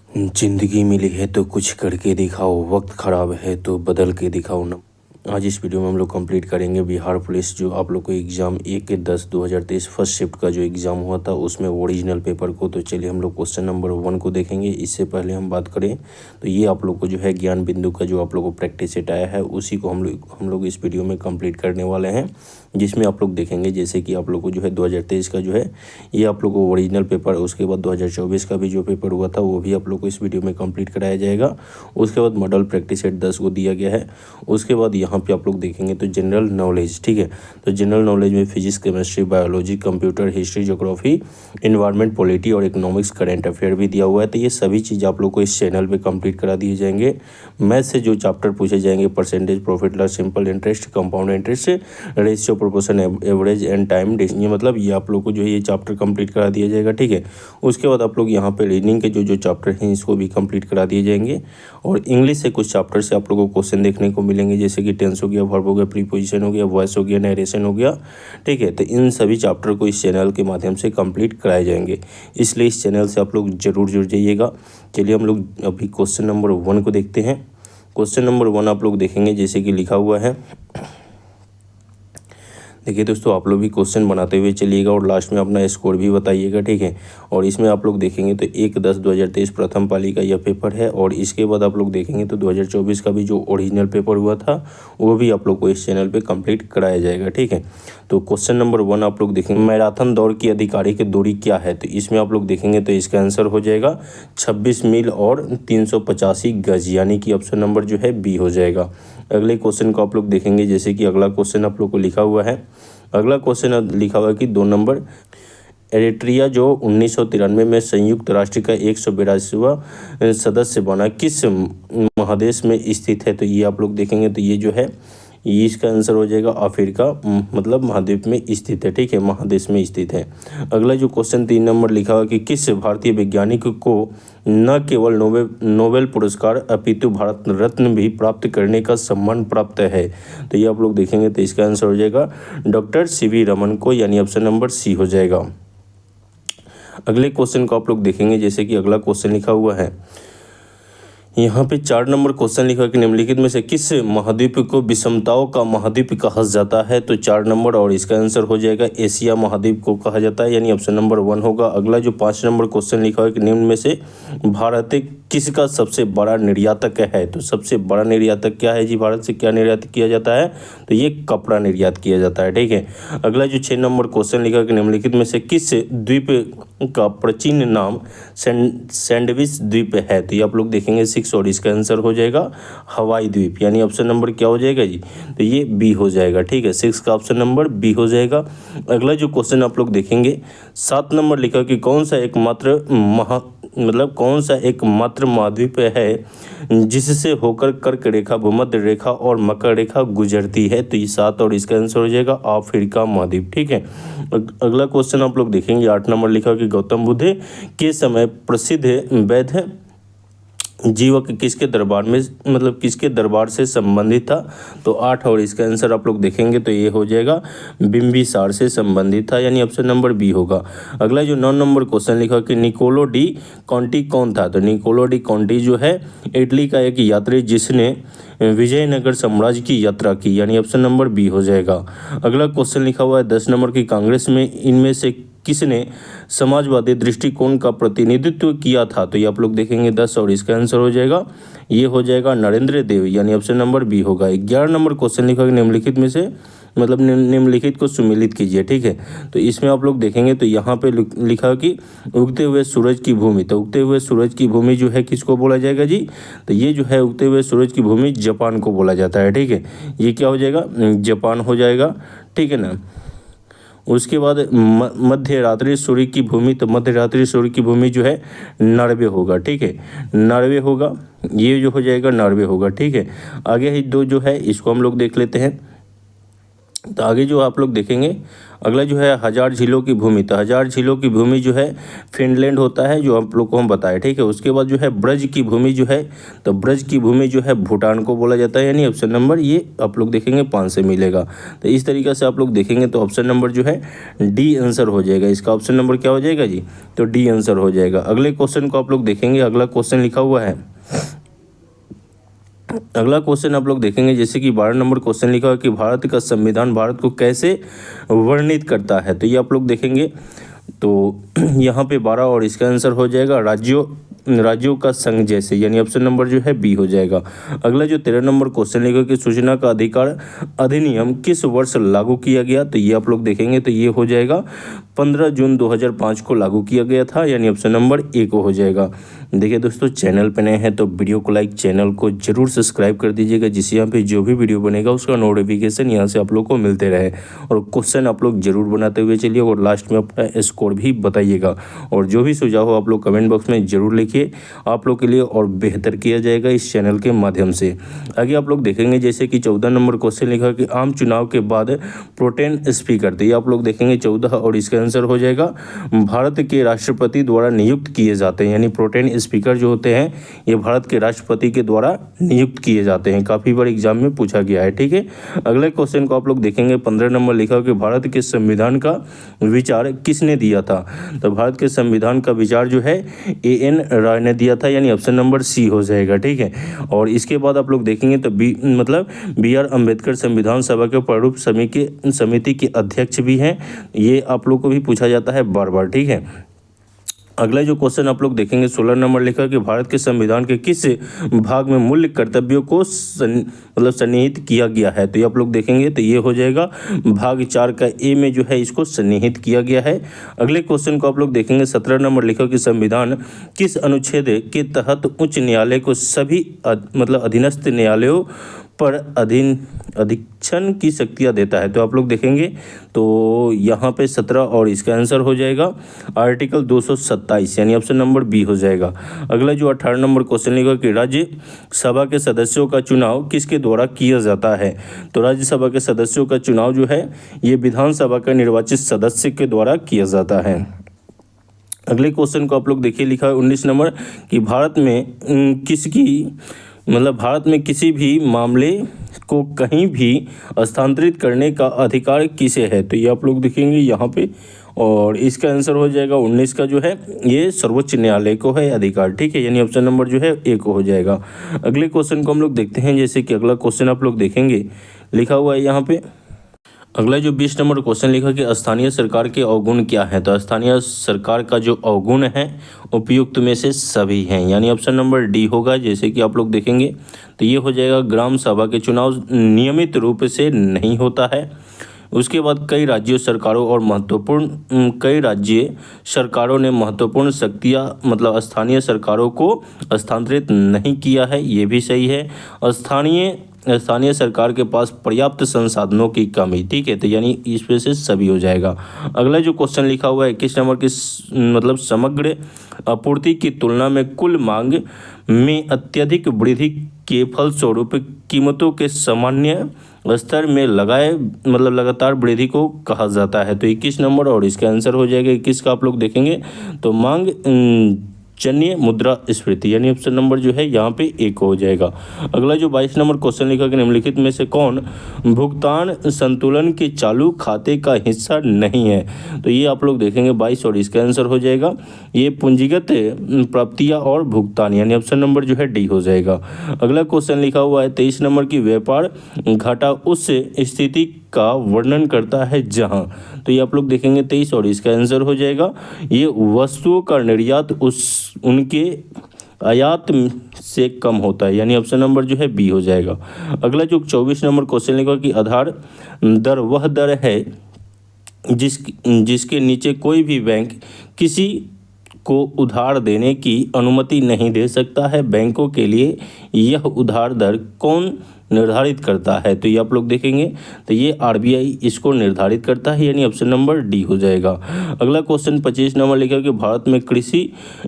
जिंदगी मिली है तो कुछ करके दिखाओ, वक्त ख़राब है तो बदल के दिखाओ ना। आज इस वीडियो में हम लोग कंप्लीट करेंगे बिहार पुलिस जो आप लोग को एग्ज़ाम 1/10/2023 फर्स्ट शिफ्ट का जो एग्ज़ाम हुआ था उसमें ओरिजिनल पेपर को। तो चलिए हम लोग क्वेश्चन नंबर 1 को देखेंगे। इससे पहले हम बात करें तो ये आप लोग को जो है ज्ञान बिंदु का जो आप लोग को प्रैक्टिस सेट आया है उसी को हम लोग इस वीडियो में कंप्लीट करने वाले हैं, जिसमें आप लोग देखेंगे जैसे कि आप लोग को जो है 2023 का जो है ये आप लोग को ओरिजिनल पेपर, उसके बाद 2024 का भी जो पेपर हुआ था वो भी आप लोग को इस वीडियो में कंप्लीट कराया जाएगा। उसके बाद मॉडल प्रैक्टिस सेट 10 को दिया गया है। उसके बाद यहाँ पे आप लोग देखेंगे तो जनरल नॉलेज, ठीक है। तो जनरल नॉलेज में physics, chemistry, biology, computer, history, geography, environment, polity और इकोनॉमिक्स, करंट अफेयर भी दिया हुआ है। तो ये सभी चीज़ आप लोग को इस चैनल पे कंप्लीट करा दिए जाएंगे। मैथ से जो चैप्टर पूछे जाएंगे, percentage, profit loss, simple interest, compound interest, ratio, proportion, average and time, ये मतलब ये आप लोग को जो है ये चैप्टर कंप्लीट करा दिया जाएगा, ठीक है। उसके बाद आप लोग यहाँ पे रीजनिंग के जो चैप्टर हैं इसको भी कंप्लीट करा दिए जाएंगे। और इंग्लिश से कुछ चैप्टर से आप लोगों को क्वेश्चन देखने को मिलेंगे, जैसे कि टेंस हो गया, वर्ब हो गया, प्रीपोजिशन हो गया, वॉइस हो गया, नरेशन हो गया, ठीक है। तो इन सभी चैप्टर को इस चैनल के माध्यम से कंप्लीट कराए जाएंगे, इसलिए इस चैनल से आप लोग जरूर जुड़ जाइएगा। चलिए हम लोग अभी क्वेश्चन नंबर 1 को देखते हैं। क्वेश्चन नंबर 1 आप लोग देखेंगे जैसे कि लिखा हुआ है। देखिए दोस्तों, आप लोग भी क्वेश्चन बनाते हुए चलिएगा और लास्ट में अपना स्कोर भी बताइएगा, ठीक है। और इसमें आप लोग देखेंगे तो 1/10/2023 प्रथम पाली का यह पेपर है। और इसके बाद आप लोग देखेंगे तो 2024 का भी जो ओरिजिनल पेपर हुआ था वो भी आप लोग को इस चैनल पे कंप्लीट कराया जाएगा, ठीक है। तो क्वेश्चन नंबर 1 आप लोग देखेंगे, मैराथन दौड़ की आधिकारिक दूरी क्या है। तो इसमें आप लोग देखेंगे तो इसका आंसर हो जाएगा 26 मील और 385 गज, यानी कि ऑप्शन नंबर जो है बी हो जाएगा। अगले क्वेश्चन को आप लोग देखेंगे जैसे कि अगला क्वेश्चन आप लोग को लिखा हुआ है। अगला क्वेश्चन लिखा हुआ है कि 2 नंबर, एरिट्रिया जो 1993 में संयुक्त राष्ट्र का 182वां सदस्य बना, किस महादेश में स्थित है। तो ये आप लोग देखेंगे तो ये जो है ये इसका आंसर हो जाएगा अफ्रीका, मतलब महाद्वीप में स्थित है, ठीक है, महादेश में स्थित है। अगला जो क्वेश्चन 3 नंबर लिखा हुआ कि किस भारतीय वैज्ञानिक को न केवल नोबेल पुरस्कार अपितु भारत रत्न भी प्राप्त करने का सम्मान प्राप्त है। तो ये आप लोग देखेंगे तो इसका आंसर हो जाएगा डॉक्टर CV रमन को, यानी ऑप्शन नंबर सी हो जाएगा। अगले क्वेश्चन को आप लोग देखेंगे जैसे कि अगला क्वेश्चन लिखा हुआ है। यहाँ पे 4 नंबर क्वेश्चन लिखा है कि निम्नलिखित में से किस महाद्वीप को विषमताओं का महाद्वीप कहा जाता है। तो 4 नंबर और इसका आंसर हो जाएगा एशिया महाद्वीप को कहा जाता है, यानी ऑप्शन नंबर 1 होगा। अगला जो 5 नंबर क्वेश्चन लिखा है कि निम्न में से भारत किसका सबसे बड़ा निर्यातक है। तो सबसे बड़ा निर्यातक क्या है जी, भारत से क्या निर्यात किया जाता है। तो ये कपड़ा निर्यात किया जाता है, ठीक है। अगला जो 6 नंबर क्वेश्चन लिखा है कि निम्नलिखित में से किस द्वीप का प्राचीन नाम सैंडविच द्वीप है। तो ये आप लोग देखेंगे 6 और इसका आंसर हो जाएगा हवाई द्वीप, यानी ऑप्शन नंबर क्या हो जाएगा जी, तो ये बी हो जाएगा, ठीक है। 6 का ऑप्शन नंबर बी हो जाएगा। अगला जो क्वेश्चन आप लोग देखेंगे 7 नंबर लिखा कि कौन सा एकमात्र महाद्वीप है जिससे होकर कर्क रेखा, भूमध्य रेखा और मकर रेखा गुजरती है। तो ये 7 और इसका आंसर हो जाएगा अफ्रीका महाद्वीप, ठीक है। अगला क्वेश्चन आप लोग देखेंगे 8 नंबर लिखा कि गौतम बुद्ध के समय प्रसिद्ध वैद्य जीवक किसके दरबार में, मतलब किसके दरबार से संबंधित था। तो 8 और इसका आंसर आप लोग देखेंगे तो ये हो जाएगा बिंबिसार से संबंधित था, यानी ऑप्शन नंबर बी होगा। अगला जो 9 नंबर क्वेश्चन लिखा कि निकोलो डी कॉन्टी कौन था। तो निकोलो डी कॉन्टी जो है इटली का एक यात्री जिसने विजयनगर साम्राज्य की यात्रा की, यानी ऑप्शन नंबर बी हो जाएगा। अगला क्वेश्चन लिखा हुआ है 10 नंबर की कांग्रेस में इनमें से किसने समाजवादी दृष्टिकोण का प्रतिनिधित्व किया था। तो ये आप लोग देखेंगे 10 और इसका आंसर हो जाएगा ये हो जाएगा नरेंद्र देव, यानी ऑप्शन नंबर बी होगा। 11 नंबर क्वेश्चन लिखा है निम्नलिखित में से, मतलब निम्नलिखित को सुमेलित कीजिए, ठीक है। तो इसमें आप लोग देखेंगे तो यहाँ पे लिखा कि उगते हुए सूरज की भूमि। तो उगते हुए सूरज की भूमि जो है किसको बोला जाएगा जी, तो ये जो है उगते हुए सूरज की भूमि जापान को बोला जाता है, ठीक है। ये क्या हो जाएगा, जापान हो जाएगा, ठीक है ना। उसके बाद मध्य रात्रि सूर्य की भूमि, तो मध्य रात्रि सूर्य की भूमि जो है नॉर्वे होगा, ठीक है, नॉर्वे होगा, ये जो हो जाएगा नॉर्वे होगा, ठीक है। आगे ही 2 जो है इसको हम लोग देख लेते हैं। तो आगे जो आप लोग देखेंगे अगला जो है हजार झीलों की भूमि। तो हजार झीलों की भूमि जो है फिनलैंड होता है, जो आप लोग को हम बताए, ठीक है। उसके बाद जो है ब्रज की भूमि जो है, तो ब्रज की भूमि जो है भूटान को बोला जाता है, यानी ऑप्शन नंबर ये आप लोग देखेंगे 5 से मिलेगा। तो इस तरीके से आप लोग देखेंगे तो ऑप्शन नंबर जो है डी आंसर हो जाएगा। इसका ऑप्शन नंबर क्या हो जाएगा जी, तो डी आंसर हो जाएगा। अगले क्वेश्चन को आप लोग देखेंगे, अगला क्वेश्चन लिखा हुआ है, अगला क्वेश्चन आप लोग देखेंगे जैसे कि 12 नंबर क्वेश्चन लिखा है कि भारत का संविधान भारत को कैसे वर्णित करता है। तो ये आप लोग देखेंगे तो यहाँ पे 12 और इसका आंसर हो जाएगा राज्यों का संघ जैसे, यानी ऑप्शन नंबर जो है बी हो जाएगा। अगला जो 13 नंबर क्वेश्चन लिखा कि सूचना का अधिकार अधिनियम किस वर्ष लागू किया गया। तो ये आप लोग देखेंगे तो ये हो जाएगा 15 जून 2005 को लागू किया गया था, यानी ऑप्शन नंबर ए को हो जाएगा। देखिए दोस्तों, चैनल पे नए हैं तो वीडियो को लाइक, चैनल को जरूर सब्सक्राइब कर दीजिएगा, जिससे यहाँ पे जो भी वीडियो बनेगा उसका नोटिफिकेशन यहाँ से आप लोग को मिलते रहे। और क्वेश्चन आप लोग जरूर बनाते हुए चलिए और लास्ट में अपना स्कोर भी बताइएगा। और जो भी सुझाव हो आप लोग कमेंट बॉक्स में जरूर लिखिए, आप लोग के लिए और बेहतर किया जाएगा इस चैनल के माध्यम से। आगे आप लोग देखेंगे जैसे कि 14 नंबर क्वेश्चन लिखा कि आम चुनाव के बाद प्रोटेन स्पीकर। तो ये आप लोग देखेंगे 14 और इसका आंसर हो जाएगा भारत के राष्ट्रपति द्वारा नियुक्त किए जाते हैं, यानी प्रोटेन स्पीकर जो होते हैं ये भारत के राष्ट्रपति के द्वारा नियुक्त किए जाते हैं। काफ़ी बार एग्जाम में पूछा गया है, ठीक है। अगले क्वेश्चन को आप लोग देखेंगे 15 नंबर लिखा कि भारत के संविधान का विचार किसने दिया था। तो भारत के संविधान का विचार जो है एन राय ने दिया था, यानी ऑप्शन नंबर सी हो जाएगा, ठीक है। और इसके बाद आप लोग देखेंगे तो बी आर अम्बेडकर संविधान सभा के प्रारूप समिति के अध्यक्ष भी हैं। ये आप लोग को भी पूछा जाता है बार बार, ठीक है। अगला जो क्वेश्चन आप लोग देखेंगे 16 नंबर लिखा कि भारत के संविधान के किस भाग में मूल्य कर्तव्यों को सन्निहित किया गया है। तो ये आप लोग देखेंगे तो ये हो जाएगा भाग 4 का ए में जो है इसको सन्निहित किया गया है। अगले क्वेश्चन को आप लोग देखेंगे 17 नंबर लिखा कि संविधान किस अनुच्छेद के तहत उच्च न्यायालय को सभी अधीनस्थ न्यायालयों पर अधीक्षण की शक्तियाँ देता है। तो आप लोग देखेंगे तो यहाँ पे 17 और इसका आंसर हो जाएगा आर्टिकल 227, यानी ऑप्शन नंबर बी हो जाएगा। अगला जो 18 नंबर क्वेश्चन लिखा कि राज्यसभा के सदस्यों का चुनाव किसके द्वारा किया जाता है। तो राज्यसभा के सदस्यों का चुनाव जो है ये विधानसभा का निर्वाचित सदस्य के द्वारा किया जाता है। अगले क्वेश्चन को आप लोग देखिए लिखा है 19 नंबर कि भारत में किसी भी मामले को कहीं भी स्थानांतरित करने का अधिकार किसे है। तो ये आप लोग देखेंगे यहाँ पे और इसका आंसर हो जाएगा 19 का जो है ये सर्वोच्च न्यायालय को है अधिकार, ठीक है, यानी ऑप्शन नंबर जो है ए को हो जाएगा। अगले क्वेश्चन को हम लोग देखते हैं जैसे कि अगला क्वेश्चन आप लोग देखेंगे लिखा हुआ है यहाँ पे। अगला जो 20 नंबर क्वेश्चन लिखा कि स्थानीय सरकार के अवगुण क्या है। तो स्थानीय सरकार का जो अवगुण है उपयुक्त में से सभी हैं, यानी ऑप्शन नंबर डी होगा। जैसे कि आप लोग देखेंगे तो ये हो जाएगा ग्राम सभा के चुनाव नियमित रूप से नहीं होता है। उसके बाद कई राज्य सरकारों ने महत्वपूर्ण शक्तियाँ स्थानीय सरकारों को स्थानांतरित नहीं किया है, ये भी सही है। स्थानीय सरकार के पास पर्याप्त संसाधनों की कमी, ठीक है, तो यानी इस वजह से सभी हो जाएगा। अगला जो क्वेश्चन लिखा हुआ है 21 नंबर की समग्र आपूर्ति की तुलना में कुल मांग में अत्यधिक वृद्धि के फलस्वरूप कीमतों के सामान्य स्तर में लगातार वृद्धि को कहा जाता है। तो 21 नंबर और इसका आंसर हो जाएगा 21 का आप लोग देखेंगे तो मांग जन्य मुद्रास्फीति, यानी ऑप्शन नंबर जो है यहाँ पे एक हो जाएगा। अगला जो 22 नंबर क्वेश्चन लिखा कि निम्नलिखित में से कौन भुगतान संतुलन के चालू खाते का हिस्सा नहीं है। तो ये आप लोग देखेंगे 22 और इसका आंसर हो जाएगा ये पूंजीगत प्राप्तियाँ और भुगतान, यानी ऑप्शन नंबर जो है डी हो जाएगा। अगला क्वेश्चन लिखा हुआ है 23 नंबर की व्यापार घाटा उस स्थिति का वर्णन करता है जहां। तो ये आप लोग देखेंगे 23 और इसका आंसर हो जाएगा ये वस्तुओं का निर्यात उनके आयात से कम होता है, यानी ऑप्शन नंबर जो है बी हो जाएगा। अगला जो 24 नंबर क्वेश्चन लिखा कि आधार दर वह दर है जिसके नीचे कोई भी बैंक किसी को उधार देने की अनुमति नहीं दे सकता है। बैंकों के लिए यह उधार दर कौन निर्धारित करता है। तो ये आप लोग देखेंगे तो ये आरबीआई इसको निर्धारित करता है, यानी ऑप्शन नंबर डी हो जाएगा। अगला क्वेश्चन 25 नंबर लिखा कि भारत में कृषि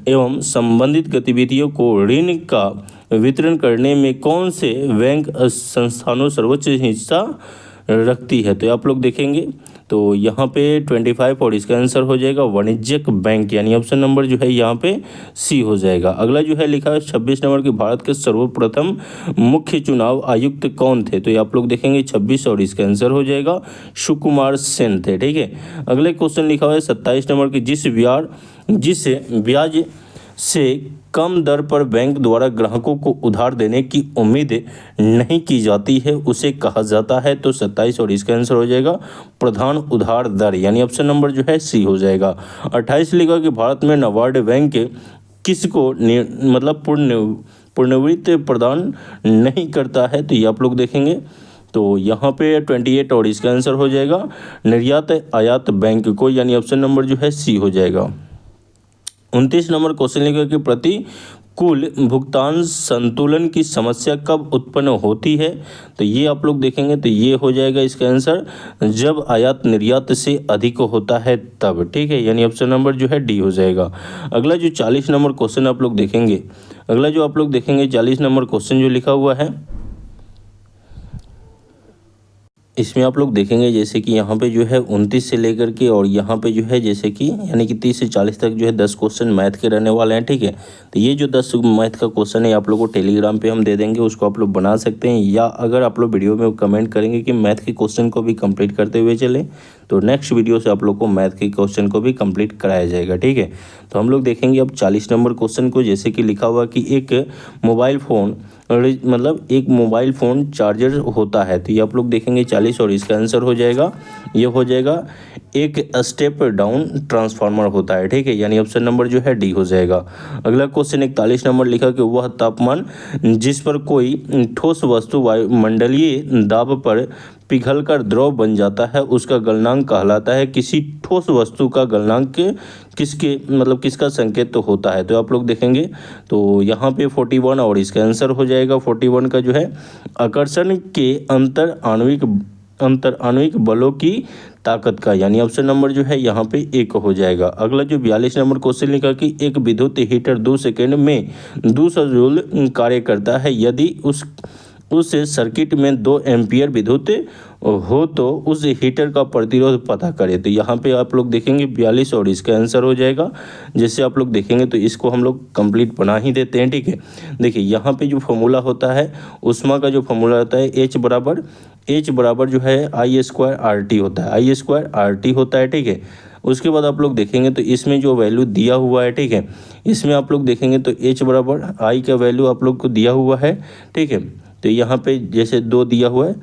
एवं संबंधित गतिविधियों को ऋण का वितरण करने में कौन से बैंक संस्थानों सर्वोच्च हिस्सा रखती है। तो आप लोग देखेंगे तो यहाँ पे 25 और इसका आंसर हो जाएगा वाणिज्यिक बैंक, यानी ऑप्शन नंबर जो है यहाँ पे सी हो जाएगा। अगला जो है लिखा है 26 नंबर की भारत के सर्वप्रथम मुख्य चुनाव आयुक्त कौन थे। तो ये आप लोग देखेंगे 26 और इसका आंसर हो जाएगा सुकुमार सेन थे। ठीक है, अगले क्वेश्चन लिखा हुआ है 27 नंबर की जिस ब्याज से कम दर पर बैंक द्वारा ग्राहकों को उधार देने की उम्मीद नहीं की जाती है उसे कहा जाता है। तो 27 और इसका आंसर हो जाएगा प्रधान उधार दर, यानी ऑप्शन नंबर जो है सी हो जाएगा। 28 लिखा कि भारत में नाबार्ड बैंक किसको मतलब पुनर्वित्त प्रदान नहीं करता है। तो ये आप लोग देखेंगे तो यहाँ पे 28 और इसका आंसर हो जाएगा निर्यात आयात बैंक को, यानी ऑप्शन नंबर जो है सी हो जाएगा। 29 नंबर क्वेश्चन लिखा कि प्रतिकूल भुगतान संतुलन की समस्या कब उत्पन्न होती है। तो ये आप लोग देखेंगे तो ये हो जाएगा इसका आंसर जब आयात निर्यात से अधिक होता है तब। ठीक है, यानी ऑप्शन नंबर जो है डी हो जाएगा। अगला जो 40 नंबर क्वेश्चन आप लोग देखेंगे, 40 नंबर क्वेश्चन जो लिखा हुआ है इसमें आप लोग देखेंगे जैसे कि यहाँ पे जो है 29 से लेकर के और यहाँ पे जो है जैसे कि यानी कि 30 से 40 तक जो है 10 क्वेश्चन मैथ के रहने वाले हैं। ठीक है, तो ये जो 10 मैथ का क्वेश्चन है आप लोग को टेलीग्राम पे हम दे देंगे, उसको आप लोग बना सकते हैं, या अगर आप लोग वीडियो में कमेंट करेंगे कि मैथ के क्वेश्चन को भी कंप्लीट करते हुए चलें तो नेक्स्ट वीडियो से आप लोग को मैथ के क्वेश्चन को भी कंप्लीट कराया जाएगा। ठीक है, तो हम लोग देखेंगे अब 40 नंबर क्वेश्चन को, जैसे कि लिखा हुआ कि एक मोबाइल फ़ोन चार्जर होता है। तो ये आप लोग देखेंगे 40 और इसका आंसर हो जाएगा ये हो जाएगा एक स्टेप डाउन ट्रांसफार्मर होता है। ठीक है, यानी ऑप्शन नंबर जो है डी हो जाएगा। अगला क्वेश्चन 41 नंबर लिखा कि वह तापमान जिस पर कोई ठोस वस्तु वायुमंडलीय दाब पर पिघलकर द्रव बन जाता है उसका गलनांक कहलाता है। किसी ठोस वस्तु का गलनांक किसका संकेत तो होता है। तो आप लोग देखेंगे तो यहाँ पे 41 और इसका आंसर हो जाएगा 41 का जो है आकर्षण के अंतर आणविक बलों की ताकत का, यानी ऑप्शन नंबर जो है यहाँ पे एक हो जाएगा। अगला जो 42 नंबर क्वेश्चन लिखा कि एक विद्युत हीटर 2 सेकंड में 200 जूल कार्य करता है। यदि उस सर्किट में 2 एम्पियर विद्युत हो तो उस हीटर का प्रतिरोध पता करें। तो यहाँ पे आप लोग देखेंगे 42 और इसका आंसर हो जाएगा। जैसे आप लोग देखेंगे तो इसको हम लोग कंप्लीट बना ही देते हैं। ठीक है, देखिए यहाँ पे जो फॉर्मूला होता है उष्मा का जो फॉर्मूला होता है H बराबर जो है I² होता है, I² होता है। ठीक है, उसके बाद आप लोग देखेंगे तो इसमें जो वैल्यू दिया हुआ है, ठीक है, इसमें आप लोग देखेंगे तो H बराबर I का वैल्यू आप लोग को दिया हुआ है। ठीक है, तो यहाँ पे जैसे 2 दिया हुआ है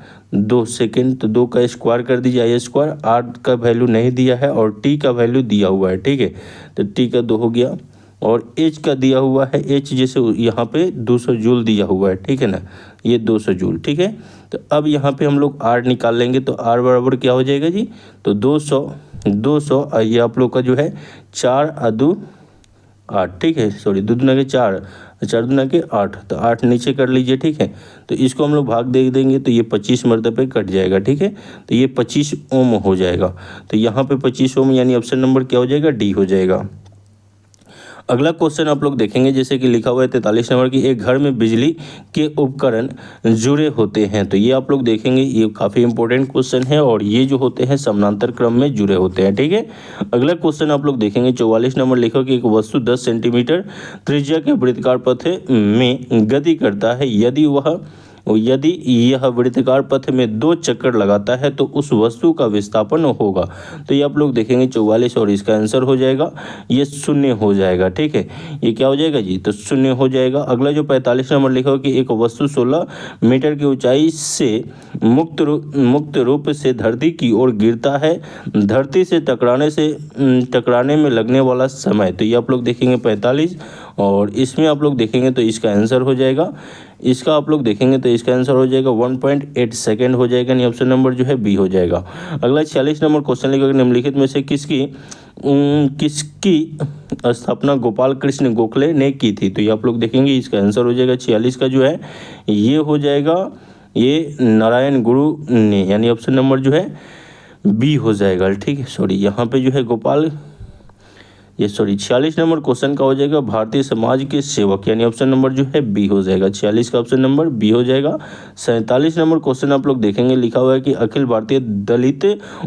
2 सेकेंड, तो 2 का स्क्वायर कर दीजिए I², R का वैल्यू नहीं दिया है और T का वैल्यू दिया हुआ है। ठीक है, तो T का 2 हो गया और H का दिया हुआ है, H जैसे यहाँ पे 200 जूल दिया हुआ है। ठीक है ना, ये 200 जूल। ठीक है, तो अब यहाँ पे हम लोग R निकाल लेंगे तो R बराबर क्या हो जाएगा जी, तो 200 ये आप लोग का जो है 4 2 8। ठीक है, सॉरी 2 दूना के 4, 4 दूना के 8, तो 8 नीचे कर लीजिए। ठीक है, तो इसको हम लोग भाग दे देंगे तो ये 25 मरतबे कट जाएगा। ठीक है, तो ये 25 ओम हो जाएगा। तो यहाँ पे 25 ओम यानी ऑप्शन नंबर क्या हो जाएगा, डी हो जाएगा। अगला क्वेश्चन आप लोग देखेंगे जैसे कि लिखा हुआ है 43 नंबर की एक घर में बिजली के उपकरण जुड़े होते हैं। तो ये आप लोग देखेंगे ये काफ़ी इंपॉर्टेंट क्वेश्चन है और ये जो होते हैं समानांतर क्रम में जुड़े होते हैं। ठीक है, अगला क्वेश्चन आप लोग देखेंगे 44 नंबर लिखा कि एक वस्तु 10 सेंटीमीटर त्रिज्या के वृत्ताकार पथ में गति करता है। यदि यह वृत्ताकार पथ में 2 चक्कर लगाता है तो उस वस्तु का विस्थापन होगा। तो ये आप लोग देखेंगे 44 और इसका आंसर हो जाएगा ये 0 हो जाएगा। ठीक है, ये क्या हो जाएगा जी, तो 0 हो जाएगा। अगला जो 45 नंबर लिखा हो कि एक वस्तु 16 मीटर की ऊंचाई से मुक्त रूप से धरती की ओर गिरता है। धरती से टकराने में लगने वाला समय, तो ये आप लोग देखेंगे 45 और इसमें आप लोग देखेंगे तो इसका आंसर हो जाएगा, इसका आप लोग देखेंगे तो इसका आंसर हो जाएगा 1.8 सेकेंड हो जाएगा, यानी ऑप्शन नंबर जो है बी हो जाएगा। अगला 46 नंबर क्वेश्चन लिखा निम्नलिखित में से किसकी स्थापना गोपाल कृष्ण गोखले ने की थी। तो ये आप लोग देखेंगे इसका आंसर हो जाएगा 46 का जो है ये हो जाएगा ये नारायण गुरु ने, यानी ऑप्शन नंबर जो है बी हो जाएगा। ठीक है, सॉरी यहाँ पे जो है गोपाल ये 46 नंबर क्वेश्चन का हो जाएगा भारतीय समाज के सेवक, यानी ऑप्शन नंबर जो है बी हो जाएगा। 46 का ऑप्शन नंबर बी हो जाएगा। 47 नंबर क्वेश्चन आप लोग देखेंगे, लिखा हुआ है कि अखिल भारतीय दलित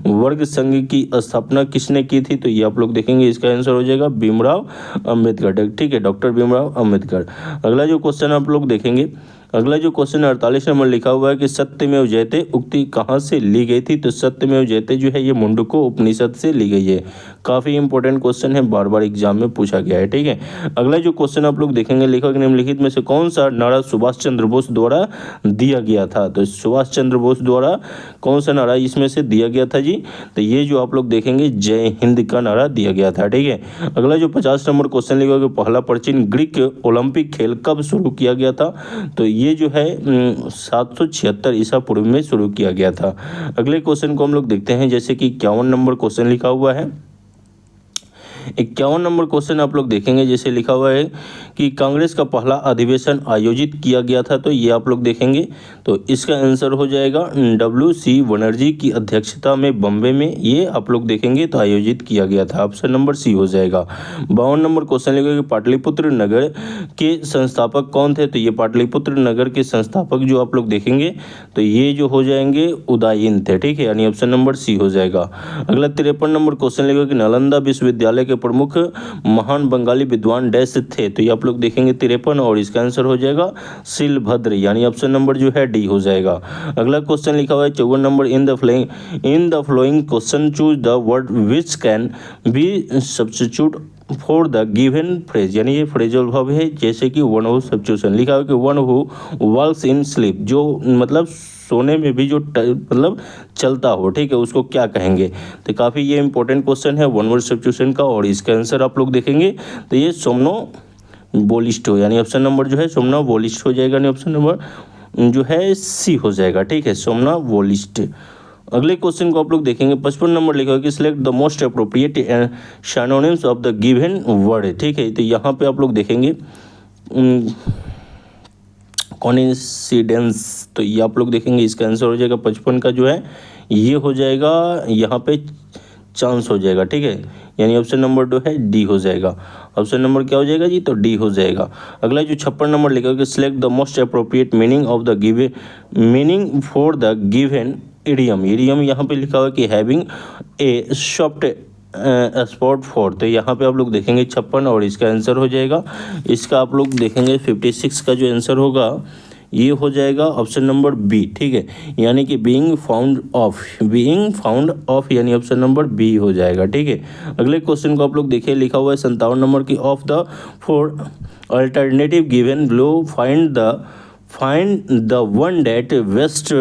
वर्ग संघ की स्थापना किसने की थी, तो ये आप लोग देखेंगे इसका आंसर हो जाएगा भीमराव अंबेडकर, ठीक है, डॉक्टर भीमराव अंबेडकर। अगला जो क्वेश्चन आप लोग देखेंगे, अगला जो क्वेश्चन 48 नंबर लिखा हुआ है कि सत्यमेव जयते उक्ति कहाँ से ली गई थी, तो सत्यमेव जयते जो है ये मुंडको उपनिषद से ली गई है। काफ़ी इंपॉर्टेंट क्वेश्चन है, बार बार एग्जाम में पूछा गया है, ठीक है। अगला जो क्वेश्चन आप लोग देखेंगे, लेखक निम्नलिखित में से कौन सा नारा सुभाष चंद्र बोस द्वारा दिया गया था, तो सुभाष चंद्र बोस द्वारा कौन सा नारा इसमें से दिया गया था जी, तो ये जो आप लोग देखेंगे जय हिंद का नारा दिया गया था, ठीक है। अगला जो 50 नंबर क्वेश्चन लिखा हुआ है, पहला प्राचीन ग्रीक ओलंपिक खेल कब शुरू किया गया था, तो ये जो है 776 ईसा पूर्व में शुरू किया गया था। अगले क्वेश्चन को हम लोग देखते हैं, जैसे कि 51 नंबर क्वेश्चन लिखा हुआ है। 51 नंबर क्वेश्चन आप लोग देखेंगे, जैसे लिखा हुआ है कि कांग्रेस का पहला अधिवेशन आयोजित किया गया था, तो ये आप लोग देखेंगे, तो इसका आंसर हो जाएगा WC बनर्जी की अध्यक्षता में बम्बई में ये आप लोग देखेंगे तो आयोजित किया गया था, ऑप्शन नंबर सी हो जाएगा। 52 नंबर क्वेश्चन लिखा कि पाटलिपुत्र नगर के संस्थापक कौन थे, तो ये पाटलिपुत्र नगर के संस्थापक जो आप लोग देखेंगे तो ये जो हो जाएंगे उदयन थे, ठीक है, यानी ऑप्शन नंबर सी हो जाएगा। अगला 53 नंबर क्वेश्चन लिखा कि नालंदा विश्वविद्यालय के प्रमुख महान बंगाली विद्वान डैश थे, तो ये आप लोग देखेंगे 53 और इसका आंसर हो जाएगा शिलभद्र, यानी ऑप्शन नंबर जो है डी हो जाएगा। अगला क्वेश्चन लिखा हुआ है 54 number, in the flowing question choose the word which can be substitute for the given phrase, यानी ये फ्रेजल वर्ब है, जैसे कि वन हु सब्स्टिट्यूशन लिखा हुआ है कि one who works in sleep, जो मतलब सोने में भी जो मतलब चलता हो, ठीक है, उसको क्या कहेंगे, तो काफ़ी ये इंपॉर्टेंट क्वेश्चन है वन वर्ड सब्स्टिट्यूशन का, और इसका आंसर आप लोग देखेंगे तो ये सोमनोबोलिस्ट हो, यानी ऑप्शन नंबर जो है सोमनोबोलिस्ट हो जाएगा, यानी ऑप्शन नंबर जो है सी हो जाएगा, ठीक है, सोमनोबोलिस्ट। अगले क्वेश्चन को आप लोग देखेंगे, 55 नंबर लिखा है कि select the most appropriate synonyms of the given word, ठीक है, तो यहाँ पे आप लोग देखेंगे कोइंसिडेंस, तो ये आप लोग देखेंगे इसका आंसर हो जाएगा 55 का जो है ये हो जाएगा यहाँ पे चांस हो जाएगा, ठीक है, यानी ऑप्शन नंबर जो है डी हो जाएगा। ऑप्शन नंबर क्या हो जाएगा जी, तो डी हो जाएगा। अगला जो 56 नंबर लिखा है select the most appropriate meaning of the given meaning for the given idiom, idiom यहाँ पे लिखा हुआ है कि having a soft spot for, तो यहाँ पे आप लोग देखेंगे 56 और इसका आंसर हो जाएगा, इसका आप लोग देखेंगे 56 का जो आंसर होगा ये हो जाएगा ऑप्शन नंबर बी, ठीक है, यानी कि बीइंग फाउंड ऑफ, यानी ऑप्शन नंबर बी हो जाएगा, ठीक है। अगले क्वेश्चन को आप लोग देखिए, लिखा हुआ है 57 नंबर की of the four alternative given below find the one that best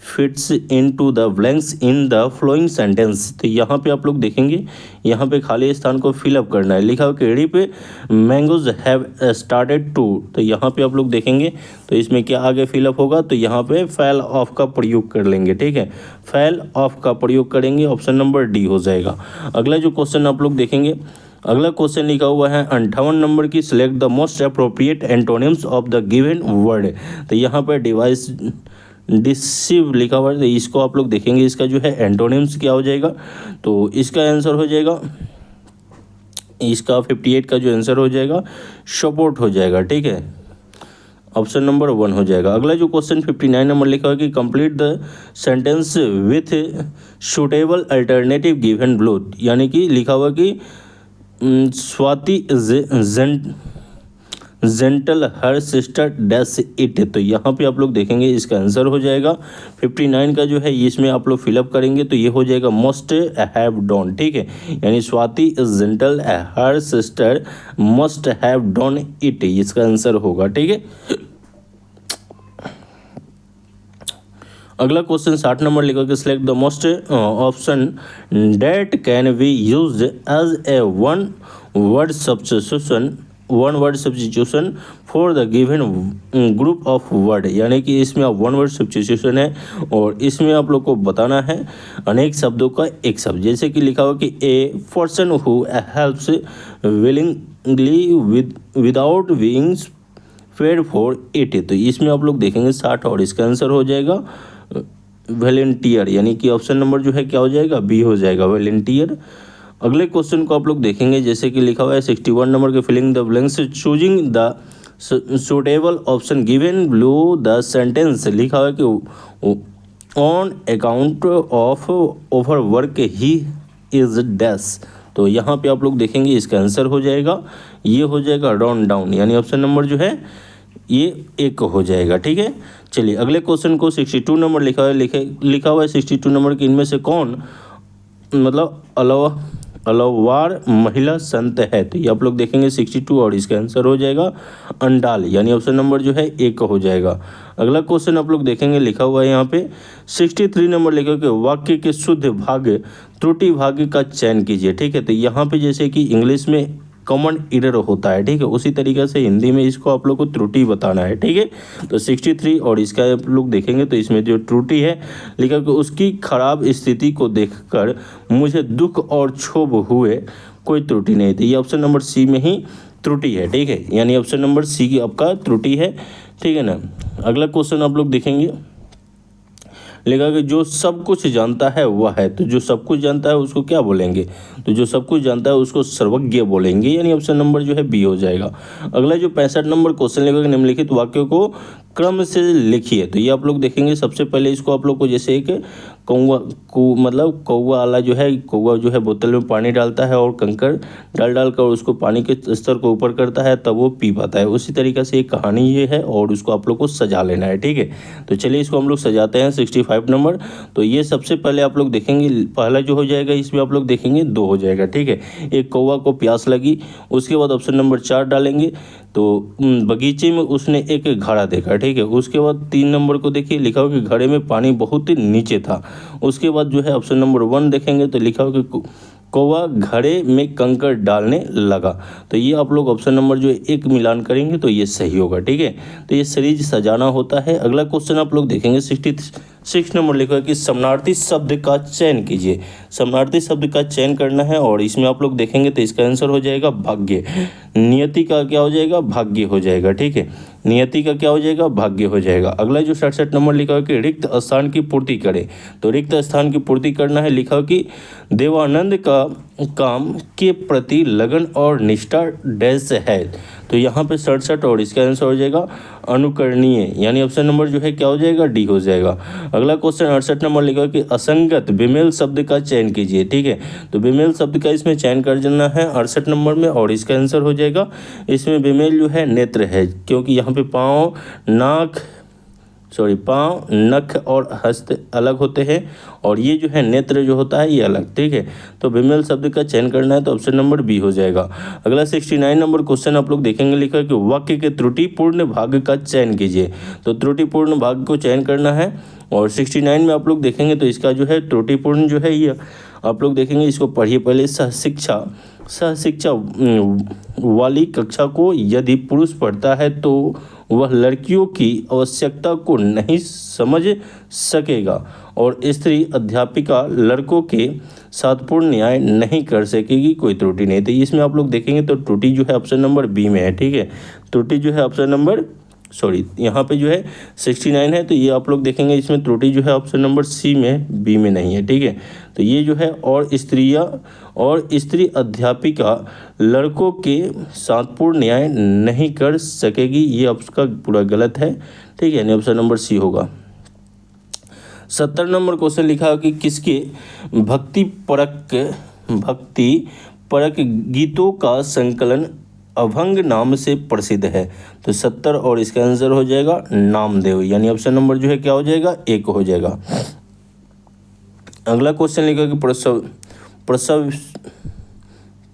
fits into the blanks in the flowing sentence, तो यहाँ पे आप लोग देखेंगे यहाँ पे खाली स्थान को फिलअप करना है, लिखा हुआ केड़ी पे मैंगोज हैव स्टार्टेड टू, तो यहाँ पे आप लोग देखेंगे तो इसमें क्या आगे फिलअप होगा, तो यहाँ पे फेल ऑफ का प्रयोग कर लेंगे, ठीक है, फेल ऑफ का प्रयोग करेंगे, ऑप्शन नंबर डी हो जाएगा। अगला जो क्वेश्चन आप लोग देखेंगे, अगला क्वेश्चन लिखा हुआ है 58 नंबर की select the most appropriate antonyms of the given word, तो यहाँ पर डिसिव लिखा हुआ है, तो इसको आप लोग देखेंगे इसका जो है एंटोनिम्स क्या हो जाएगा, तो इसका आंसर हो जाएगा, इसका 58 का जो आंसर हो जाएगा सपोर्ट हो जाएगा, ठीक है, ऑप्शन नंबर 1 हो जाएगा। अगला जो क्वेश्चन 59 नंबर लिखा हुआ है कि complete the sentence with suitable alternative given below, यानी कि लिखा हुआ कि Swati gentle her sister dash it, तो यहाँ पे आप लोग देखेंगे इसका आंसर हो जाएगा 59 का जो है इसमें आप लोग फिलअप करेंगे तो ये हो जाएगा मस्ट हैव डॉन, ठीक है, यानी Swati gentle her sister must have done it, इसका आंसर होगा, ठीक है। अगला क्वेश्चन 60 नंबर लिखा कि select the most option that can be used as a one word substitution for the given group of word, यानी कि इसमें आप वन वर्ड सब्स्टिट्यूशन है और इसमें आप लोग को बताना है अनेक शब्दों का एक शब्द, जैसे कि लिखा हुआ कि a person who helps willingly without being paid for it, तो इसमें आप लोग देखेंगे 60 और इसका आंसर हो जाएगा वॉलंटियर, यानी कि ऑप्शन नंबर जो है क्या हो जाएगा बी हो जाएगा वॉलंटियर। अगले क्वेश्चन को आप लोग देखेंगे, जैसे कि लिखा हुआ है 61 नंबर के filling the blanks choosing the suitable option given below the sentence. लिखा हुआ है कि on account of over work he is dash. तो यहाँ पे आप लोग देखेंगे इसका आंसर हो जाएगा, ये हो जाएगा रन डाउन, यानी ऑप्शन नंबर जो है ये एक हो जाएगा। ठीक है, चलिए अगले क्वेश्चन को 62 नंबर लिखा हुआ है 62 नंबर के इनमें से कौन मतलब अलवार महिला संत है। तो ये आप लोग देखेंगे 62 और इसका आंसर हो जाएगा अंडाल, यानी ऑप्शन नंबर जो है एक हो जाएगा। अगला क्वेश्चन आप लोग देखेंगे, लिखा हुआ है यहाँ पे 63 नंबर लिखा हुआ है वाक्य के शुद्ध भाग त्रुटि भाग का चयन कीजिए। ठीक है, तो यहाँ पे जैसे कि इंग्लिश में कॉमन एरर होता है, ठीक है, उसी तरीके से हिंदी में इसको आप लोग को त्रुटि बताना है। ठीक है, तो 63 और इसका आप लोग देखेंगे तो इसमें जो त्रुटि है लिखा कि उसकी खराब स्थिति को देखकर मुझे दुख और क्षोभ हुए, कोई त्रुटि नहीं थी। ये ऑप्शन नंबर सी में ही त्रुटि है। ठीक है, यानी ऑप्शन नंबर सी की आपका त्रुटि है। ठीक है ना। अगला क्वेश्चन आप लोग देखेंगे, लिखा कि जो सब कुछ जानता है वह है। तो जो सब कुछ जानता है उसको क्या बोलेंगे, तो जो सब कुछ जानता है उसको सर्वज्ञ बोलेंगे, यानी ऑप्शन नंबर जो है बी हो जाएगा। अगला जो 65 नंबर क्वेश्चन लिखा कि निम्नलिखित वाक्यों को क्रम से लिखिए। तो ये आप लोग देखेंगे, सबसे पहले इसको आप लोग को जैसे एक कौवा वाला जो है, कौवा जो है बोतल में पानी डालता है और कंकड़ डालकर उसको पानी के स्तर को ऊपर करता है तब वो पी पाता है, उसी तरीके से एक कहानी ये है और उसको आप लोग को सजा लेना है। ठीक है, तो चलिए इसको हम लोग सजाते हैं 65 नंबर। तो ये सबसे पहले आप लोग देखेंगे, पहला जो हो जाएगा इसमें आप लोग देखेंगे 2 हो जाएगा। ठीक है, एक कौवा को प्यास लगी, उसके बाद ऑप्शन नंबर 4 डालेंगे तो बगीचे में उसने एक घड़ा देखा। ठीक है, उसके बाद 3 नंबर को देखिए, लिखा हो कि घड़े में पानी बहुत नीचे था। उसके बाद जो है ऑप्शन नंबर 1 देखेंगे तो लिखा हो कि कौवा घड़े में कंकड़ डालने लगा। तो ये आप लोग ऑप्शन नंबर जो है 1 मिलान करेंगे तो ये सही होगा। ठीक है, तो ये सीरीज सजाना होता है। अगला क्वेश्चन आप लोग देखेंगे 66 नंबर लिखा है कि समानार्थी शब्द का चयन कीजिए। समानार्थी शब्द का चयन करना है और इसमें आप लोग देखेंगे तो इसका आंसर हो जाएगा भाग्य। नियति का क्या हो जाएगा, भाग्य हो जाएगा। ठीक है, नियति का क्या हो जाएगा, भाग्य हो जाएगा। अगला जो 67 नंबर लिखा है कि रिक्त स्थान की पूर्ति करें। तो रिक्त स्थान की पूर्ति करना है, लिखा कि देवानंद का काम के प्रति लगन और निष्ठा डैश है। तो यहाँ पे 67 और इसका आंसर हो जाएगा अनुकरणीय, यानी ऑप्शन नंबर जो है क्या हो जाएगा, डी हो जाएगा। अगला क्वेश्चन 68 नंबर लिखा कि असंगत बेमेल शब्द का चयन कीजिए। ठीक है, तो बेमेल शब्द का इसमें चयन कर देना है 68 नंबर में और इसका आंसर हो जाएगा, इसमें बेमेल जो है नेत्र है, क्योंकि यहाँ पे पाँव नख और हस्त अलग होते हैं और ये जो है नेत्र जो होता है ये अलग। ठीक है, तो बेमेल शब्द का चयन करना है तो ऑप्शन नंबर बी हो जाएगा। अगला 69 नंबर क्वेश्चन आप लोग देखेंगे, लिखा है कि वाक्य के त्रुटिपूर्ण भाग का चयन कीजिए। तो त्रुटिपूर्ण भाग को चयन करना है और 69 में आप लोग देखेंगे तो इसका जो है त्रुटिपूर्ण जो है ये आप लोग देखेंगे, इसको पढ़िए पहले। सहशिक्षा वाली कक्षा को यदि पुरुष पढ़ता है तो वह लड़कियों की आवश्यकता को नहीं समझ सकेगा और स्त्री अध्यापिका लड़कों के साथ पूर्ण न्याय नहीं कर सकेगी, कोई त्रुटि नहीं। तो इसमें आप लोग देखेंगे तो त्रुटि जो है ऑप्शन नंबर बी में है। ठीक है, त्रुटि जो है ऑप्शन नंबर यहाँ पे जो है 69 है तो ये आप लोग देखेंगे इसमें त्रुटि जो है ऑप्शन नंबर सी में, बी में नहीं है। ठीक है, तो ये जो है और स्त्री अध्यापिका लड़कों के साथ पूर्ण न्याय नहीं कर सकेगी, ये आपका पूरा गलत है। ठीक है, यानी ऑप्शन नंबर सी होगा। 70 नंबर क्वेश्चन लिखा कि किसके भक्ति परक गीतों का संकलन अभंग नाम से प्रसिद्ध है। तो 70 और इसका आंसर हो जाएगा नामदेव, यानी ऑप्शन नंबर जो है क्या हो जाएगा, 1 हो जाएगा। अगला क्वेश्चन लिखा कि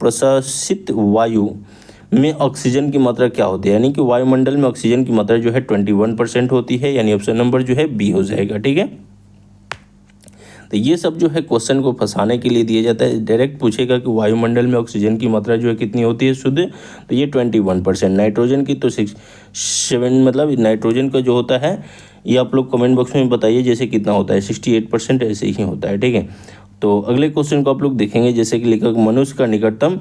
प्रशासित वायु में ऑक्सीजन की मात्रा क्या होती है, यानी कि वायुमंडल में ऑक्सीजन की मात्रा जो है 21% होती है, यानी ऑप्शन नंबर जो है बी हो जाएगा। ठीक है, तो ये सब जो है क्वेश्चन को फंसाने के लिए दिया जाता है। डायरेक्ट पूछेगा कि वायुमंडल में ऑक्सीजन की मात्रा जो है कितनी होती है शुद्ध, तो ये 21%। नाइट्रोजन की तो 7 मतलब नाइट्रोजन का जो होता है ये आप लोग कमेंट बॉक्स में बताइए जैसे कितना होता है, 68% ऐसे ही होता है। ठीक है, तो अगले क्वेश्चन को आप लोग देखेंगे, जैसे कि लिखा मनुष्य का निकटतम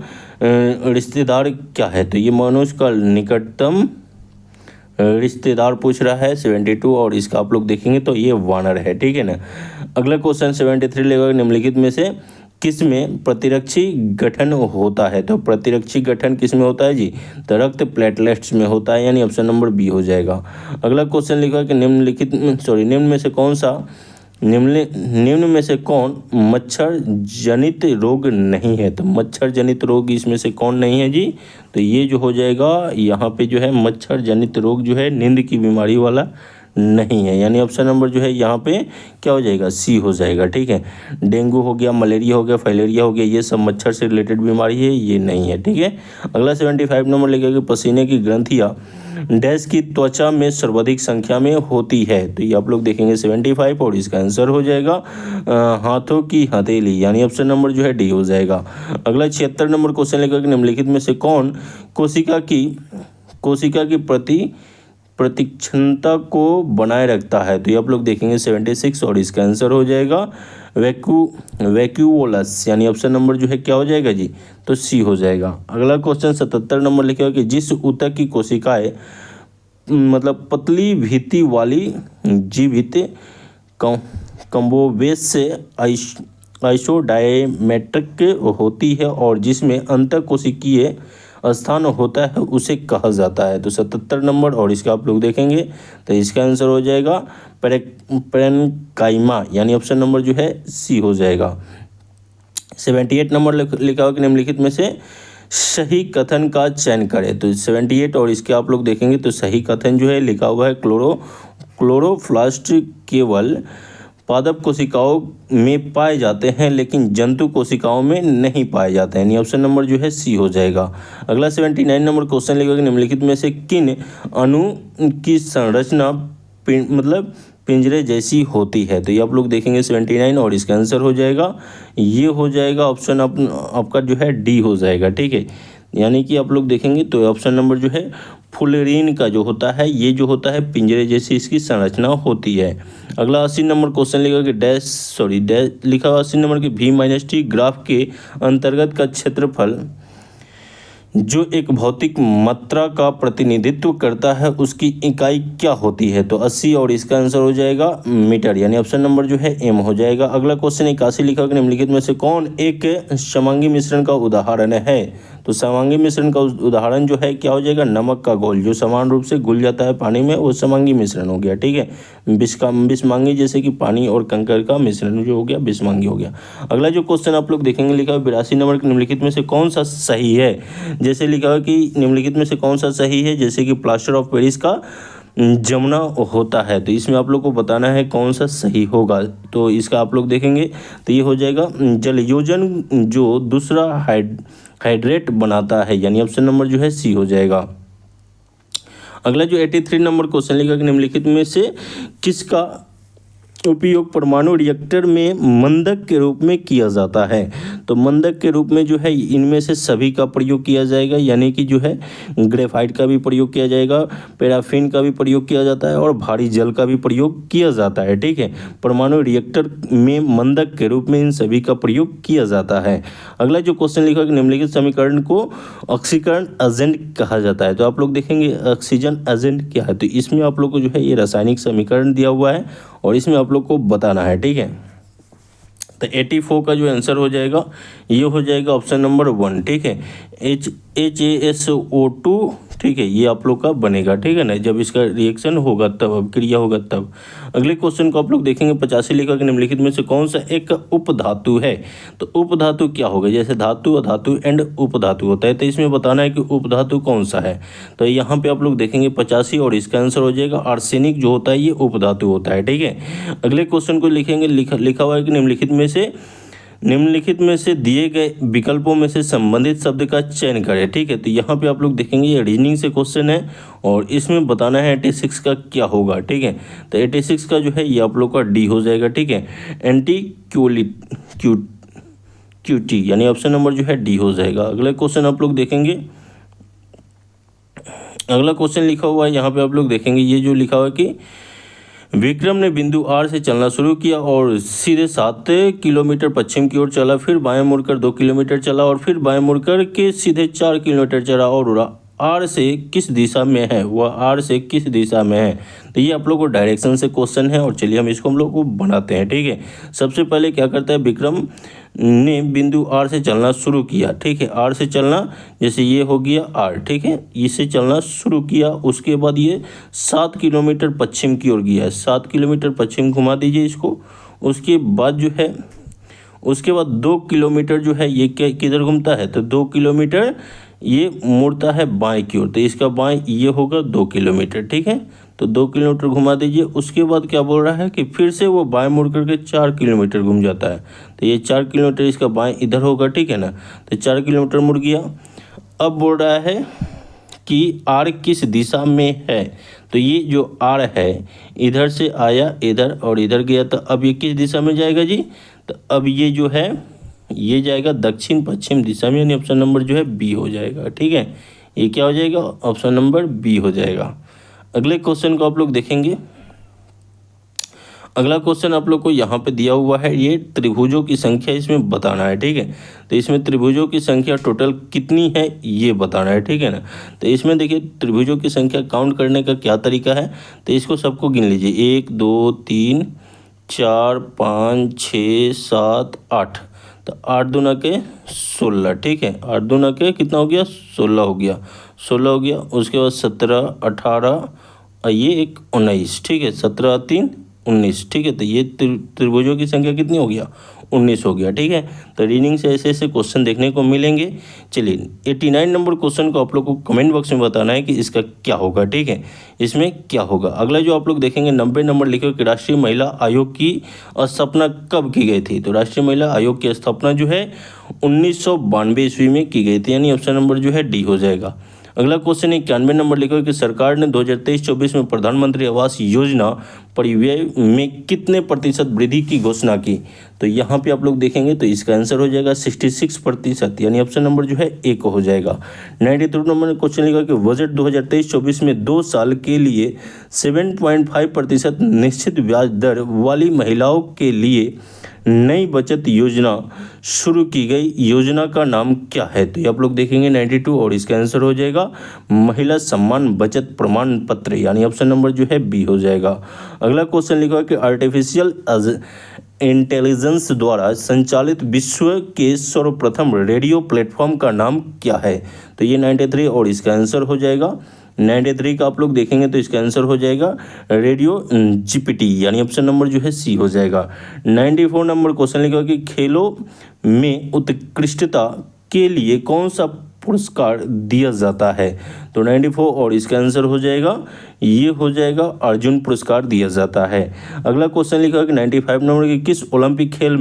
रिश्तेदार क्या है। तो ये मनुष्य का निकटतम रिश्तेदार पूछ रहा है 72 और इसका आप लोग देखेंगे तो ये वानर है। ठीक है ना। अगला क्वेश्चन 73 लेगा, निम्नलिखित में से किसमें प्रतिरक्षी गठन होता है? तो प्रतिरक्षी गठन किसमें होता है जी? तो रक्त प्लेटलेट्स में होता है, यानी ऑप्शन नंबर बी हो जाएगा। अगला क्वेश्चन लिखा है कि निम्न में से कौन मच्छर जनित रोग नहीं है? तो मच्छर जनित रोग इसमें से कौन नहीं है जी? तो ये जो हो जाएगा यहाँ पे जो है मच्छर जनित रोग जो है नींद की बीमारी वाला नहीं है, यानी ऑप्शन नंबर जो है यहाँ पे क्या हो जाएगा? सी हो जाएगा। ठीक है, डेंगू हो गया, मलेरिया हो गया, फाइलेरिया हो गया, ये सब मच्छर से रिलेटेड बीमारी है, ये नहीं है। ठीक है, अगला 75 नंबर लिखा कि पसीने की ग्रंथियाँ डैश की त्वचा में सर्वाधिक संख्या में होती है? तो ये आप लोग देखेंगे 75 और इसका आंसर हो जाएगा हाथों की हथेली, यानी ऑप्शन नंबर जो है डी हो जाएगा। अगला 76 नंबर क्वेश्चन लिखा कि निम्नलिखित में से कौन कोशिका की प्रतिक्षमता को बनाए रखता है? तो ये आप लोग देखेंगे 76 और इसका आंसर हो जाएगा वैक्यूओलस, यानी ऑप्शन नंबर जो है क्या हो जाएगा जी? तो सी हो जाएगा। अगला क्वेश्चन 77 नंबर लिखा कि जिस ऊतक की कोशिकाएं मतलब पतली भित्ति वाली जीवित कम्बोवेश से आइसोडायमेट्रिक होती है और जिसमें अंतःकोशिकीय स्थान होता है उसे कहा जाता है? तो 77 नंबर और इसका आप लोग देखेंगे तो इसका आंसर हो जाएगा पेरेन्काइमा, यानी ऑप्शन नंबर जो है सी हो जाएगा। 78 नंबर लिखा हुआ कि निम्नलिखित में से सही कथन का चयन करें? तो 78 और इसके आप लोग देखेंगे तो सही कथन जो है लिखा हुआ है क्लोरोप्लास्ट केवल पादप कोशिकाओं में पाए जाते हैं लेकिन जंतु कोशिकाओं में नहीं पाए जाते हैं, यानी ऑप्शन नंबर जो है सी हो जाएगा। अगला 79 नंबर क्वेश्चन लिखा कि निम्नलिखित में से किन अणु की संरचना पिंजरे जैसी होती है? तो ये आप लोग देखेंगे 79 और इसका आंसर हो जाएगा ये हो जाएगा ऑप्शन आपका जो है डी हो जाएगा। ठीक है, यानी कि आप लोग देखेंगे तो ऑप्शन नंबर जो है फुलरीन का जो होता है ये जो होता है पिंजरे जैसी इसकी संरचना होती है। अगला 80 नंबर क्वेश्चन लिखा कि डैश लिखा 80 नंबर की V-T ग्राफ के अंतर्गत का क्षेत्रफल जो एक भौतिक मात्रा का प्रतिनिधित्व करता है उसकी इकाई क्या होती है? तो 80 और इसका आंसर हो जाएगा मीटर, यानी ऑप्शन नंबर जो है एम हो जाएगा। अगला क्वेश्चन 81 लिखा कि निम्नलिखित में से कौन एक समांगी मिश्रण का उदाहरण है? तो समांगी मिश्रण का उदाहरण जो है क्या हो जाएगा? नमक का घोल जो समान रूप से घुल जाता है पानी में, वो समांगी मिश्रण हो गया। ठीक है, बिस्मांगी जैसे कि पानी और कंकर का मिश्रण जो हो गया बिस्मांगी हो गया। अगला जो क्वेश्चन आप लोग देखेंगे लिखा है 82 नंबर के निम्नलिखित में से कौन सा सही है? जैसे लिखा है कि निम्नलिखित में से कौन सा सही है, जैसे कि प्लास्टर ऑफ पेरिस का जमुना होता है, तो इसमें आप लोग को बताना है कौन सा सही होगा। तो इसका आप लोग देखेंगे तो ये हो जाएगा जलयोजन जो दूसरा हाइड्रेट बनाता है, यानी ऑप्शन नंबर जो है सी हो जाएगा। अगला जो 83 नंबर क्वेश्चन लिखा कि निम्नलिखित में से किसका उपयोग परमाणु रिएक्टर में मंदक के रूप में किया जाता है? तो मंदक के रूप में जो है इनमें से सभी का प्रयोग किया जाएगा, यानी कि जो है ग्रेफाइट का भी प्रयोग किया जाएगा, पैराफिन का भी प्रयोग किया जाता है और भारी जल का भी प्रयोग किया जाता है। ठीक है, परमाणु रिएक्टर में मंदक के रूप में इन सभी का प्रयोग किया जाता है। अगला जो क्वेश्चन लिखा कि निम्नलिखित समीकरण को ऑक्सीकरण एजेंट कहा जाता है? तो आप लोग देखेंगे ऑक्सीजन एजेंट क्या है, तो इसमें आप लोग को जो है ये रासायनिक समीकरण दिया हुआ है और इसमें आप लोग को बताना है। ठीक है, तो 84 का जो आंसर हो जाएगा ये हो जाएगा ऑप्शन नंबर 1। ठीक है, HASO2, ठीक है, ये आप लोग का बनेगा। ठीक है ना, जब इसका रिएक्शन होगा तब, अब क्रिया होगा तब। अगले क्वेश्चन को आप लोग देखेंगे 85 लिखा कि निम्नलिखित में से कौन सा एक उपधातु है? तो उपधातु क्या होगा? जैसे धातु, अधातु एंड उपधातु होता है, तो इसमें बताना है कि उपधातु कौन सा है। तो यहाँ पे आप लोग देखेंगे 85 और इसका आंसर हो जाएगा आर्सेनिक जो होता है ये उपधातु होता है। ठीक है, अगले क्वेश्चन को लिखेंगे लिखा हुआ है कि निम्नलिखित में से दिए गए विकल्पों में से संबंधित शब्द का चयन करें। ठीक है, तो यहाँ पे आप लोग देखेंगे ये रीजनिंग से क्वेश्चन है और इसमें बताना है 86 का क्या होगा। ठीक है, तो 86 का जो है ये आप लोग का डी हो जाएगा। ठीक है, एंटीक्यूटी, यानी ऑप्शन नंबर जो है डी हो जाएगा। अगला क्वेश्चन आप लोग देखेंगे, अगला क्वेश्चन लिखा हुआ है यहाँ पे आप लोग देखेंगे ये जो लिखा हुआ है कि विक्रम ने बिंदु आर से चलना शुरू किया और सीधे 7 किलोमीटर पश्चिम की ओर चला, फिर बाएं मुड़कर 2 किलोमीटर चला और फिर बाएं मुड़कर के सीधे 4 किलोमीटर चला और आर से किस दिशा में है, वह आर से किस दिशा में है। तो ये आप लोग को डायरेक्शन से क्वेश्चन है और चलिए हम लोग को बनाते हैं। ठीक है, सबसे पहले क्या करता है, विक्रम ने बिंदु आर से चलना शुरू किया। ठीक है, आर से चलना, जैसे ये हो गया आर, ठीक है, इससे चलना शुरू किया। उसके बाद ये 7 किलोमीटर पश्चिम की ओर गया, 7 किलोमीटर पश्चिम घुमा दीजिए इसको। उसके बाद जो है, उसके बाद 2 किलोमीटर जो है ये किधर घूमता है, तो 2 किलोमीटर ये मुड़ता है बाएं की ओर, तो इसका बाएं ये होगा 2 किलोमीटर। ठीक है, तो 2 किलोमीटर घुमा दीजिए। उसके बाद क्या बोल रहा है कि फिर से वो बाएं मुड़ करके 4 किलोमीटर घूम जाता है, तो ये 4 किलोमीटर इसका बाएं इधर होगा। ठीक है ना, तो 4 किलोमीटर मुड़ गया। अब बोल रहा है कि आर किस दिशा में है, तो ये जो आर है इधर से आया इधर और इधर गया, तो अब ये किस दिशा में जाएगा जी, तो अब ये जो है ये जाएगा दक्षिण पश्चिम दिशा में, यानी ऑप्शन नंबर जो है बी हो जाएगा। ठीक है, ये क्या हो जाएगा, ऑप्शन नंबर बी हो जाएगा। अगले क्वेश्चन को आप लोग देखेंगे। अगला क्वेश्चन आप लोग को यहाँ पे दिया हुआ है, ये त्रिभुजों की संख्या इसमें बताना है। ठीक है, तो इसमें त्रिभुजों की संख्या टोटल कितनी है ये बताना है। ठीक है ना, तो इसमें देखिए त्रिभुजों की संख्या काउंट करने का क्या तरीका है, तो इसको सबको गिन लीजिए, 1 2 3 4 5 6 7 8, तो 8 दूना के 16। ठीक है, 8 दूना के कितना हो गया, 16 हो गया, 16 हो गया। उसके बाद 17 18 और ये एक 19। ठीक है, 17 3 19। ठीक है, तो ये त्रिभुजों की संख्या कितनी हो गया, 19 हो गया। ठीक है, तो रीडिंग से ऐसे ऐसे क्वेश्चन देखने को मिलेंगे। चलिए 89 नंबर क्वेश्चन को आप लोग को कमेंट बॉक्स में बताना है कि इसका क्या होगा। ठीक है, इसमें क्या होगा। अगला जो आप लोग देखेंगे 90 नंबर लिखे कि राष्ट्रीय महिला आयोग की स्थापना कब की गई थी, तो राष्ट्रीय महिला आयोग की स्थापना जो है 1992 ईस्वी में की गई थी, यानी ऑप्शन नंबर जो है डी हो जाएगा। अगला क्वेश्चन 91 नंबर लिखा है कि सरकार ने 2023-24 में प्रधानमंत्री आवास योजना परिव्यय में कितने प्रतिशत वृद्धि की घोषणा की, तो यहाँ पे आप लोग देखेंगे तो इसका आंसर हो जाएगा 66%, यानी ऑप्शन नंबर जो है ए को हो जाएगा। 92 नंबर क्वेश्चन लिखा कि बजट 2023-24 में 2 साल के लिए 7.5% निश्चित ब्याज दर वाली महिलाओं के लिए नई बचत योजना शुरू की गई, योजना का नाम क्या है, तो ये आप लोग देखेंगे 92 और इसका आंसर हो जाएगा महिला सम्मान बचत प्रमाण पत्र, यानी ऑप्शन नंबर जो है बी हो जाएगा। अगला क्वेश्चन लिखा है कि आर्टिफिशियल इंटेलिजेंस द्वारा संचालित विश्व के सर्वप्रथम रेडियो प्लेटफॉर्म का नाम क्या है, तो ये 93 और इसका आंसर हो जाएगा 93 का आप लोग देखेंगे तो इसका आंसर हो जाएगा रेडियो जीपीटी, यानी ऑप्शन नंबर जो है सी हो जाएगा। 94 नंबर क्वेश्चन लिखा कि खेलों में उत्कृष्टता के लिए कौन सा पुरस्कार दिया जाता है, तो 94 और इसका आंसर हो जाएगा ये हो जाएगा अर्जुन पुरस्कार दिया जाता है। अगला क्वेश्चन लिखा कि 95 नंबर की किस ओलंपिक खेल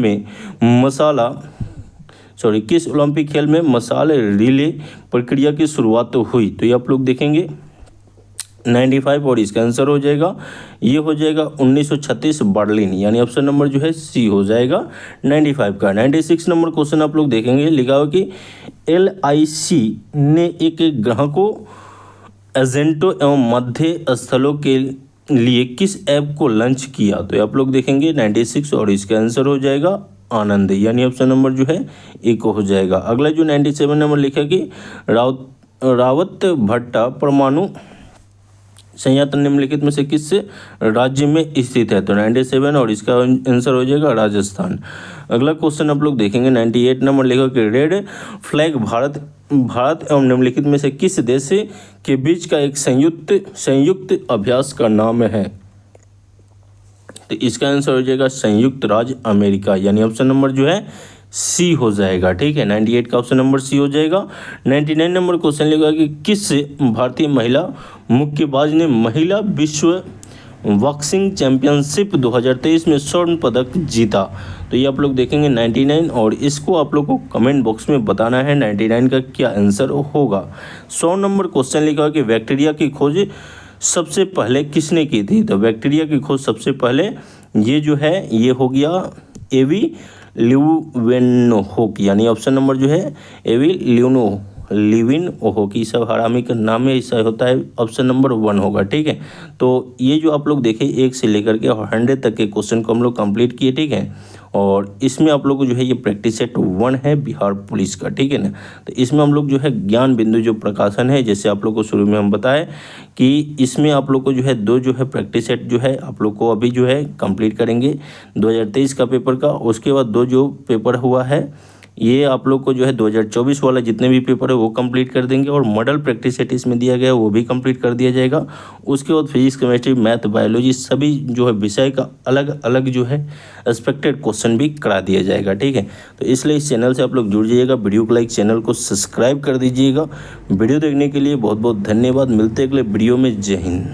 में मसाल रिले प्रक्रिया की शुरुआत हुई, तो ये आप लोग देखेंगे 95 और इसका आंसर हो जाएगा ये हो जाएगा 1936 बर्लिन, यानी ऑप्शन नंबर जो है सी हो जाएगा 95 का। 96 नंबर क्वेश्चन आप लोग देखेंगे लिखा हो कि LIC ने एक ग्राहकों एजेंटों एवं मध्य स्थलों के लिए किस ऐप को लॉन्च किया, तो आप लोग देखेंगे 96 और इसका आंसर हो जाएगा आनंद, यानी ऑप्शन नंबर जो है ए को हो जाएगा। अगला जो 97 नंबर लिखा कि रावत भट्टा परमाणु संयंत्र निम्नलिखित में से किस राज्य में स्थित है, तो 97 और इसका आंसर हो जाएगा राजस्थान। अगला क्वेश्चन आप लोग देखेंगे 98 नंबर लिखा कि रेड फ्लैग भारत एवं निम्नलिखित में से किस देश के बीच का एक संयुक्त अभ्यास का नाम है, तो इसका आंसर हो जाएगा संयुक्त राज्य अमेरिका, यानी ऑप्शन नंबर जो है सी हो जाएगा। ठीक है, 98 का ऑप्शन नंबर सी हो जाएगा। 99 नंबर क्वेश्चन लिखा कि किस भारतीय महिला मुक्केबाज ने महिला विश्व बॉक्सिंग चैंपियनशिप 2023 में स्वर्ण पदक जीता, तो ये आप लोग देखेंगे 99 और इसको आप लोग को कमेंट बॉक्स में बताना है 99 का क्या आंसर होगा। 100 नंबर क्वेश्चन लिखा कि बैक्टीरिया की खोज सबसे पहले किसने की थी, तो बैक्टीरिया की खोज सबसे पहले ये जो है ये हो गया एवी ल्यूवेनहोक, यानी ऑप्शन नंबर जो है एवी लिविनहोक, सब हरामी का नाम है, ऐसा होता है, ऑप्शन नंबर 1 होगा। ठीक है, तो ये जो आप लोग देखें 1 से लेकर के 100 तक के क्वेश्चन को हम लोग कंप्लीट किए। ठीक है, और इसमें आप लोग को जो है ये प्रैक्टिस सेट 1 है बिहार पुलिस का, ठीक है ना। तो इसमें हम लोग जो है ज्ञान बिंदु जो प्रकाशन है, जैसे आप लोग को शुरू में हम बताएं कि इसमें आप लोग को जो है 2 जो है प्रैक्टिस सेट जो है आप लोग को अभी जो है कंप्लीट करेंगे 2023 का पेपर का। उसके बाद 2 जो पेपर हुआ है ये आप लोग को जो है 2024 वाला जितने भी पेपर है वो कंप्लीट कर देंगे, और मॉडल प्रैक्टिस सेट इसमें दिया गया है वो भी कंप्लीट कर दिया जाएगा। उसके बाद फिजिक्स, केमिस्ट्री, मैथ, बायोलॉजी सभी जो है विषय का अलग अलग जो है एक्सपेक्टेड क्वेश्चन भी करा दिया जाएगा, ठीक है। तो इसलिए इस चैनल से आप लोग जुड़ जाइएगा, वीडियो को लाइक, चैनल को सब्सक्राइब कर दीजिएगा। वीडियो देखने के लिए बहुत बहुत धन्यवाद। मिलते हैं अगले वीडियो में। जय हिंद।